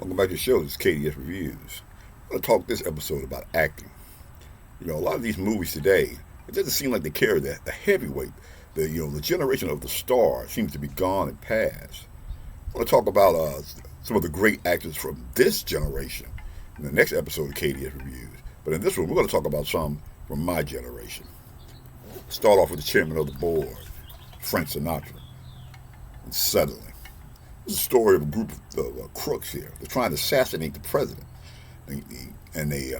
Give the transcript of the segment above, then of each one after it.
Welcome back to the show. This is KDS Reviews. I'm going to talk this episode about acting. A lot of these movies today, it doesn't seem like they carry the heavyweight. The generation of the star seems to be gone and past. I want to talk about some of the great actors from this generation in the next episode of KDS Reviews. But in this one, we're going to talk about some from my generation. Start off with the chairman of the board, Frank Sinatra. And suddenly, this is a story of a group of crooks here. They're trying to assassinate the president. And they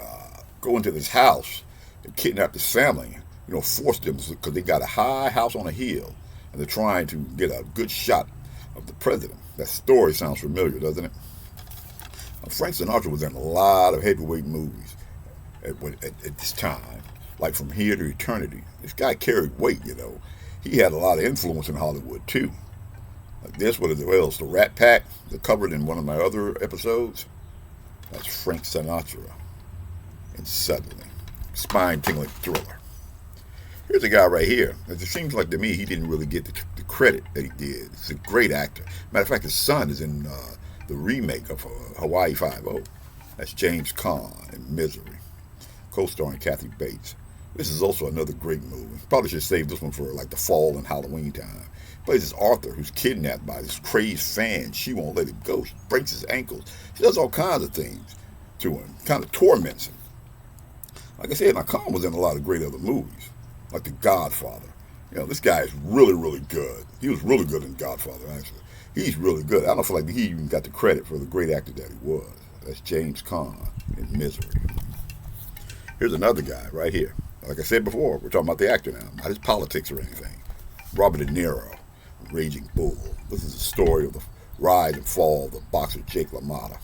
go into this house and kidnap this family, force them because they got a high house on a hill. And they're trying to get a good shot of the president. That story sounds familiar, doesn't it? Frank Sinatra was in a lot of heavyweight movies at this time, like From Here to Eternity. This guy carried weight, He had a lot of influence in Hollywood, too. Like this, what else? The Rat Pack, they covered in one of my other episodes. That's Frank Sinatra. And suddenly, spine-tingling thriller. Here's a guy right here. It seems like to me he didn't really get the credit that he did. He's a great actor. Matter of fact, his son is in the remake of Hawaii Five-0. That's James Caan in Misery, co-starring Kathy Bates. This is also another great movie. Probably should save this one for like the fall and Halloween time. Plays this Arthur who's kidnapped by this crazed fan. She won't let him go. She breaks his ankles. She does all kinds of things to him. Kind of torments him. Like I said, Caan was in a lot of great other movies, like The Godfather. This guy is really, really good. He was really good in Godfather, actually. He's really good. I don't feel like he even got the credit for the great actor that he was. That's James Caan in Misery. Here's another guy right here. Like I said before, we're talking about the actor now, not his politics or anything. Robert De Niro. Raging Bull. This is the story of the rise and fall of the boxer Jake LaMotta.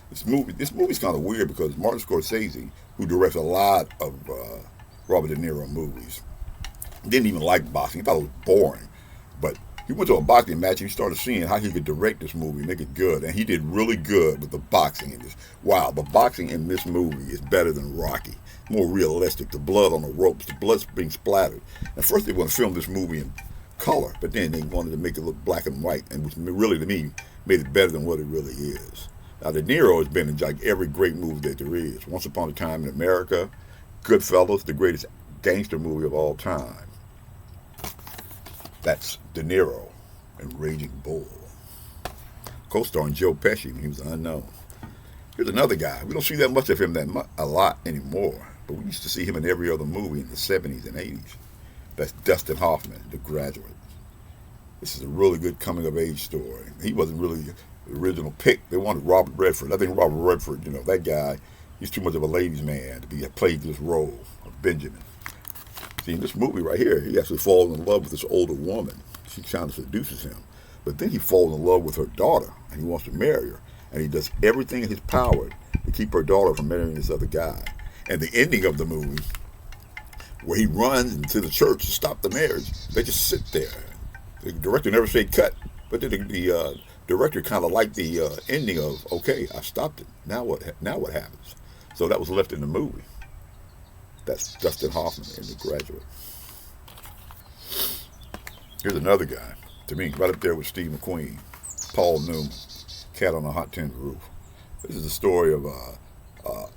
This movie's kind of weird because Martin Scorsese, who directs a lot of Robert De Niro movies, didn't even like boxing. He thought it was boring. But he went to a boxing match and he started seeing how he could direct this movie, make it good. And he did really good with the boxing in this. Wow, the boxing in this movie is better than Rocky. More realistic. The blood on the ropes, the blood's being splattered. At first they want to film this movie in color, but then they wanted to make it look black and white, and which really, to me, made it better than what it really is. Now, De Niro has been in like every great movie that there is. Once Upon a Time in America, Goodfellas, the greatest gangster movie of all time. That's De Niro in Raging Bull. Co-starring Joe Pesci when he was unknown. Here's another guy. We don't see that much of him a lot anymore, but we used to see him in every other movie in the 70s and 80s. That's Dustin Hoffman, The Graduate. This is a really good coming-of-age story. He wasn't really the original pick. They wanted Robert Redford. I think Robert Redford, that guy, he's too much of a ladies' man to play this role of Benjamin. See, in this movie right here, he actually falls in love with this older woman. She kind of seduces him. But then he falls in love with her daughter, and he wants to marry her. And he does everything in his power to keep her daughter from marrying this other guy. And the ending of the movie, where he runs into the church to stop the marriage, they just sit there. The director never said cut, but then the director kind of liked the ending of, okay, I stopped it. Now what happens? So that was left in the movie. That's Dustin Hoffman in The Graduate. Here's another guy, to me, right up there with Steve McQueen, Paul Newman, Cat on a Hot Tin Roof. This is the story of,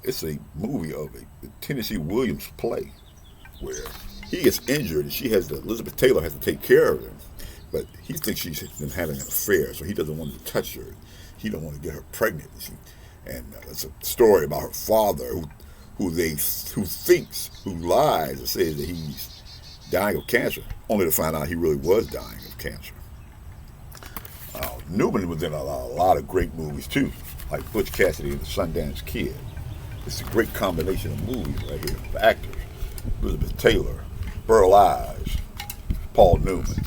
it's a movie of a Tennessee Williams play, where he gets injured and Elizabeth Taylor has to take care of him. But he thinks she's been having an affair, so he doesn't want to touch her. He don't want to get her pregnant. And it's a story about her father who lies and says that he's dying of cancer, only to find out he really was dying of cancer. Newman was in a lot of great movies too, like Butch Cassidy and the Sundance Kid. It's a great combination of movies right here, of actors. Elizabeth Taylor, Burl Ives, Paul Newman,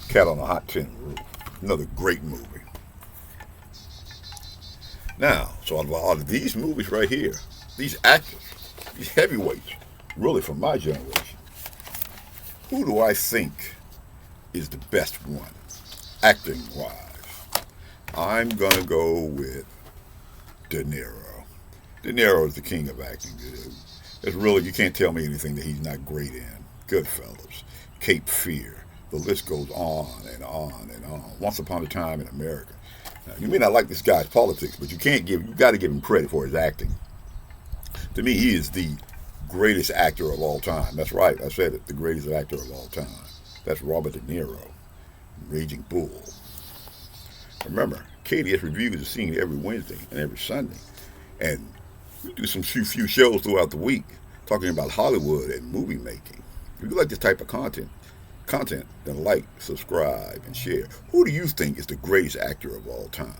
Cat on a Hot Tin Roof. Another great movie. Now, so out of these movies right here, these actors, these heavyweights, really from my generation, who do I think is the best one, acting-wise? I'm going to go with De Niro. De Niro is the king of acting, dude. It's really, you can't tell me anything that he's not great in. Goodfellas, Cape Fear, the list goes on and on and on. Once Upon a Time in America. Now, you may not like this guy's politics, but you got to give him credit for his acting. To me, he is the greatest actor of all time. That's right, I said it, the greatest actor of all time. That's Robert De Niro, Raging Bull. Remember, KDS Reviews is seen every Wednesday and every Sunday. And we do some few shows throughout the week talking about Hollywood and movie making. If you like this type of content, then like, subscribe, and share. Who do you think is the greatest actor of all time?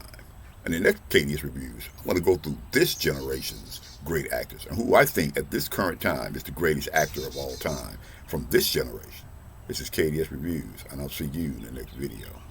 And in the next KDS Reviews, I want to go through this generation's great actors and who I think at this current time is the greatest actor of all time from this generation. This is KDS Reviews, and I'll see you in the next video.